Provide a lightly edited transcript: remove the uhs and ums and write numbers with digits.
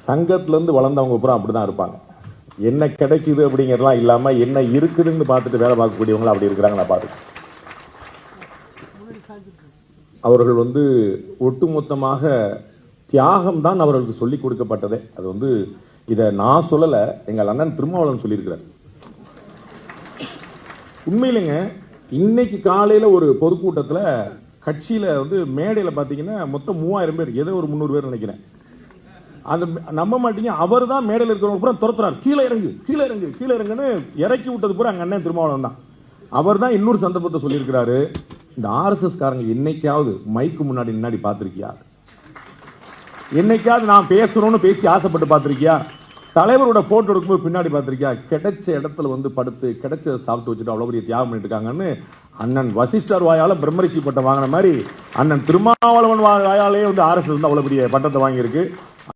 சங்கத்திலேருந்து வளர்ந்தவங்க பூரா அப்படி தான் இருப்பாங்க. என்ன கிடைக்குது அப்படிங்கிறதுலாம் இல்லாமல் என்ன இருக்குதுன்னு பார்த்துட்டு வேலை பார்க்கக்கூடியவங்களும் அப்படி இருக்கிறாங்க. நான் பார்த்துக்கேன். அவர்கள் ஒட்டுமொத்தமாக தியாகம் தான் அவர்களுக்கு சொல்லிக் கொடுக்கப்பட்டதே. அது இதை நான் சொல்லலை, எங்கள் அண்ணன் திருமாவளவன் சொல்லியிருக்கிறார். உண்மையிலேங்க இன்னைக்கு காலையில் ஒரு பொதுக்கூட்டத்தில் கட்சியில் மேடையில் பார்த்தீங்கன்னா மொத்தம் 3000 பேர், ஏதோ ஒரு 300 பேர் நினைக்கிறேன். அந்த நம்ப மாட்டீங்க, அவர் தான் மேடையில் இருக்கிறவங்க பூரா துரத்துறாரு, கீழே இறங்கு கீழே இறங்கு கீழே இறங்குன்னு இறக்கி விட்டது பூரா எங்கள் அண்ணன் திருமாவளவன் தான். அவர் தான் இன்னொரு சந்தர்ப்பத்தை சொல்லியிருக்கிறாரு, இந்த ஆர்எஸ்எஸ் காரங்க என்னைக்காவது மைக்கு முன்னாடி பார்த்துருக்கியா? என்னைக்காவது நான் பேசுறோன்னு பேசி ஆசைப்பட்டு பார்த்துருக்கியா? தலைவரோட போட்டோ எடுக்கும்போது பின்னாடி பார்த்துருக்கியா? கிடைச்ச இடத்துல படுத்து கிடைச்ச சாப்பிட்டு வச்சுட்டு அவ்வளோ பெரிய தியாகம் பண்ணிட்டு இருக்காங்கன்னு அண்ணன் வசிஷ்டர் வாயால பிரம்மரிஷி பட்டம் வாங்கின மாதிரி அண்ணன் திருமாவளவன் வாயாலே ஆர்எஸ்எஸ் அவ்வளோ பெரிய பட்டத்தை வாங்கியிருக்கு.